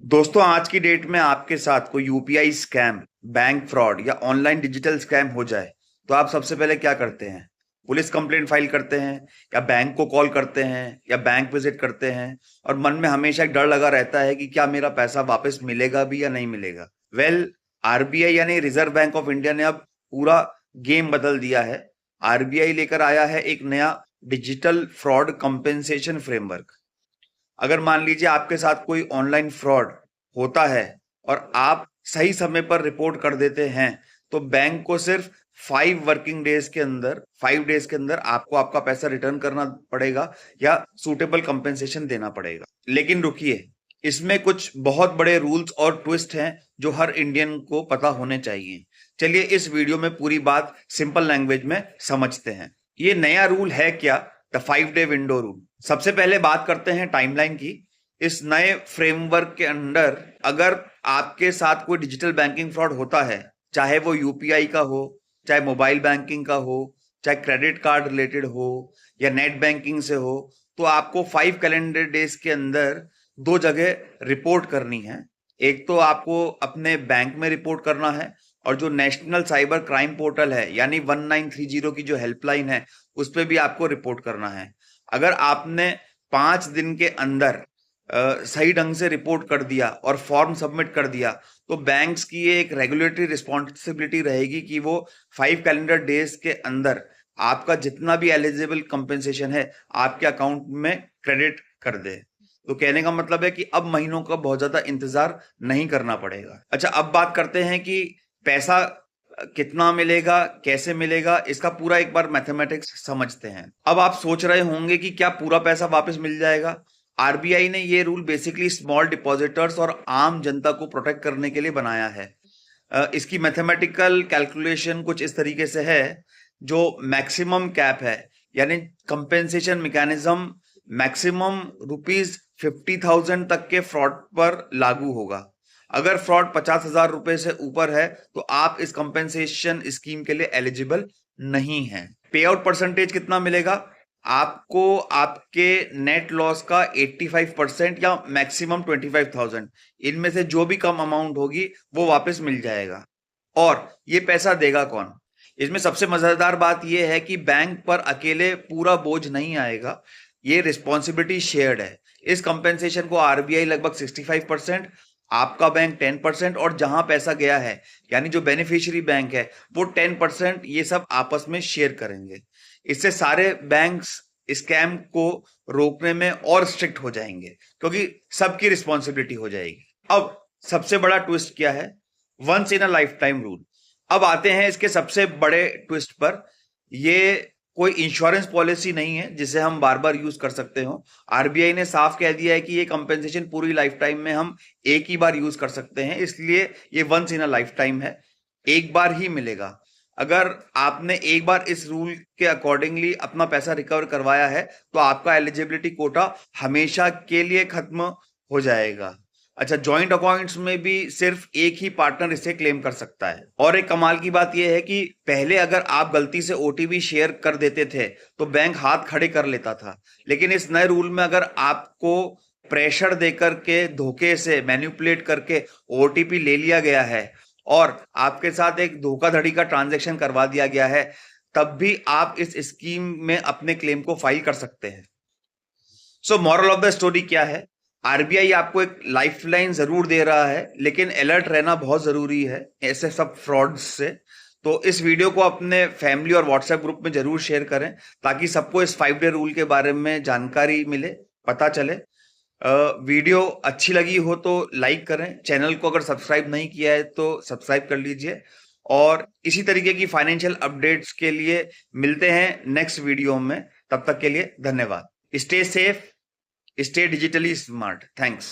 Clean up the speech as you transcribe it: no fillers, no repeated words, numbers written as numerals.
दोस्तों आज की डेट में आपके साथ कोई यूपीआई स्कैम, बैंक फ्रॉड या ऑनलाइन डिजिटल स्कैम हो जाए तो आप सबसे पहले क्या करते हैं? पुलिस कंप्लेंट फाइल करते हैं या बैंक को कॉल करते हैं या बैंक विजिट करते हैं और मन में हमेशा एक डर लगा रहता है कि क्या मेरा पैसा वापस मिलेगा भी या नहीं मिलेगा। वेल, आरबीआई यानी रिजर्व बैंक ऑफ इंडिया ने अब पूरा गेम बदल दिया है। आरबीआई लेकर आया है एक नया डिजिटल फ्रॉड कंपेंसेशन फ्रेमवर्क। अगर मान लीजिए आपके साथ कोई ऑनलाइन फ्रॉड होता है और आप सही समय पर रिपोर्ट कर देते हैं तो बैंक को सिर्फ 5 वर्किंग डेज के अंदर आपको आपका पैसा रिटर्न करना पड़ेगा या सूटेबल कंपेंसेशन देना पड़ेगा। लेकिन रुकिए, इसमें कुछ बहुत बड़े रूल्स और ट्विस्ट हैं जो हर इंडियन को पता होने चाहिए। चलिए इस वीडियो में पूरी बात सिंपल लैंग्वेज में समझते हैं। ये नया रूल है क्या? The 5 day window rule. सबसे पहले बात करते हैं टाइमलाइन की। इस नए फ्रेमवर्क के अंडर अगर आपके साथ कोई डिजिटल बैंकिंग फ्रॉड होता है, चाहे वो यूपीआई का हो, चाहे मोबाइल बैंकिंग का हो, चाहे क्रेडिट कार्ड रिलेटेड हो या नेट बैंकिंग से हो, तो आपको 5 कैलेंडर डेज के अंदर दो जगह रिपोर्ट करनी है। एक तो आपको अपने बैंक में रिपोर्ट करना है और जो नेशनल साइबर क्राइम पोर्टल है यानी 1930 की जो हेल्पलाइन है उस पर भी आपको रिपोर्ट करना है। अगर आपने 5 दिन के अंदर सही ढंग से रिपोर्ट कर दिया और फॉर्म सबमिट कर दिया तो बैंक्स की ये एक रेगुलेटरी रिस्पॉन्सिबिलिटी रहेगी कि वो 5 कैलेंडर डेज के अंदर आपका जितना भी एलिजिबल कंपेंसेशन है आपके अकाउंट में क्रेडिट कर दे। तो कहने का मतलब है कि अब महीनों का बहुत ज्यादा इंतजार नहीं करना पड़ेगा। अच्छा, अब बात करते हैं कि पैसा कितना मिलेगा, कैसे मिलेगा, इसका पूरा एक बार मैथमेटिक्स समझते हैं। अब आप सोच रहे होंगे कि क्या पूरा पैसा वापस मिल जाएगा? आरबीआई ने ये रूल बेसिकली स्मॉल डिपॉजिटर्स और आम जनता को प्रोटेक्ट करने के लिए बनाया है। इसकी मैथमेटिकल कैलकुलेशन कुछ इस तरीके से है। जो मैक्सिमम कैप है यानी कंपेंसेशन मैकेनिज्म मैक्सिमम ₹50,000 तक के फ्रॉड पर लागू होगा। अगर फ्रॉड 50,000 रुपए से ऊपर है तो आप इस कंपेंसेशन स्कीम के लिए एलिजिबल नहीं है। पे आउट परसेंटेज कितना मिलेगा? आपको आपके नेट लॉस का 85% या मैक्सिमम 25,000, इनमें से जो भी कम अमाउंट होगी वो वापस मिल जाएगा। और ये पैसा देगा कौन? इसमें सबसे मजेदार बात यह है कि बैंक पर अकेले पूरा बोझ नहीं आएगा। ये रिस्पॉन्सिबिलिटी शेयर्ड है। इस कंपेंसेशन को आरबीआई लगभग 65%, आपका बैंक 10% और जहां पैसा गया है यानी जो बेनिफिशियरी बैंक है वो 10% ये सब आपस में शेयर करेंगे। इससे सारे बैंक्स स्कैम को रोकने में और स्ट्रिक्ट हो जाएंगे क्योंकि सबकी रिस्पॉन्सिबिलिटी हो जाएगी। अब सबसे बड़ा ट्विस्ट क्या है? Once in a life time rule. अब आते हैं इसके सबसे बड़े ट्विस्ट पर। ये कोई इंश्योरेंस पॉलिसी नहीं है जिसे हम बार बार यूज कर सकते हो। आरबीआई ने साफ कह दिया है कि ये कंपेंसेशन पूरी लाइफ टाइम में हम एक ही बार यूज कर सकते हैं, इसलिए ये once in a life time है, एक बार ही मिलेगा। अगर आपने एक बार इस रूल के अकॉर्डिंगली अपना पैसा रिकवर करवाया है तो आपका एलिजिबिलिटी कोटा हमेशा के लिए खत्म हो जाएगा। अच्छा, जॉइंट अकाउंट्स में भी सिर्फ एक ही पार्टनर इसे क्लेम कर सकता है। और एक कमाल की बात यह है कि पहले अगर आप गलती से ओटीपी शेयर कर देते थे तो बैंक हाथ खड़े कर लेता था, लेकिन इस नए रूल में अगर आपको प्रेशर देकर के धोखे से मैनिपुलेट करके ओटीपी ले लिया गया है और आपके साथ एक धोखाधड़ी का ट्रांजैक्शन करवा दिया गया है, तब भी आप इस स्कीम में अपने क्लेम को फाइल कर सकते हैं। So moral of the story क्या है? आरबीआई आपको एक लाइफलाइन जरूर दे रहा है लेकिन अलर्ट रहना बहुत जरूरी है ऐसे सब फ्रॉड्स से। तो इस वीडियो को अपने फैमिली और व्हाट्सएप ग्रुप में जरूर शेयर करें ताकि सबको इस 5 डे रूल के बारे में जानकारी मिले, पता चले। वीडियो अच्छी लगी हो तो लाइक करें, चैनल को अगर सब्सक्राइब नहीं किया है तो सब्सक्राइब कर लीजिए और इसी तरीके की फाइनेंशियल अपडेट्स के लिए मिलते हैं नेक्स्ट वीडियो में। तब तक के लिए धन्यवाद। Stay safe, stay digitally smart. Thanks.